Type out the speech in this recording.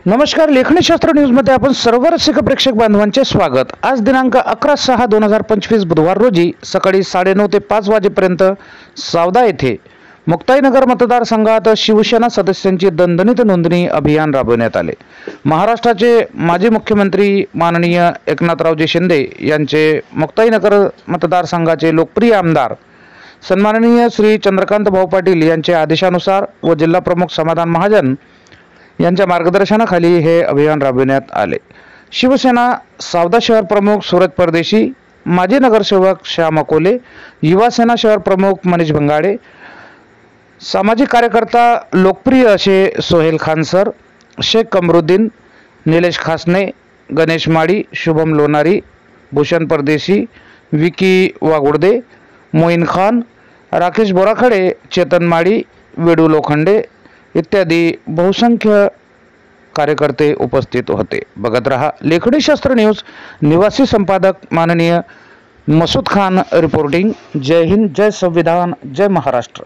नमस्कार, लेखनीशास्त्र न्यूजमध्ये आपण सर्व रसिक प्रेक्षक बांधवांचे स्वागत। आज दिनांक 11/6/2025 बुधवार रोजी सकाळी 9:30 ते 5 वाजेपर्यंत सावदा येथे मुक्ताईनगर मतदारसंघात शिवसेना सदस्यांची दणदणीत नोंदणी अभियान राबवण्यात आले। महाराष्ट्राचे माजी मुख्यमंत्री माननीय एकनाथरावजी शिंदे यांचे मुक्ताईनगर मतदारसंघाचे लोकप्रिय आमदार सन्माननीय श्री चंद्रकांत भाऊ पाटील यांच्या आदेशानुसार व जिल्हा प्रमुख समाधान महाजन यांच्या मार्गदर्शनाखाली हे अभियान राबविण्यात आले। शिवसेना सावदा शहर प्रमुख सूरज परदेशी, माजी नगरसेवक श्याम अकोले, युवा सेना शहर प्रमुख मनीष भंगाडे, सामाजिक कार्यकर्ता लोकप्रिय असे सोहेल खान सर, शेख कमरुद्दीन, निलेश खासने, गणेश माडी, शुभम लोनारी, भूषण परदेशी, विकी वागुर्दे, मोइन खान, राकेश बोराखडे, चेतन माडी, वेडू लोखंडे इत्यादी बहुसंख्य कार्यकर्ते उपस्थित होते। बघत रहा लेखनीशास्त्र न्यूज। निवासी संपादक माननीय मसूद खान रिपोर्टिंग। जय हिंद, जय संविधान, जय महाराष्ट्र।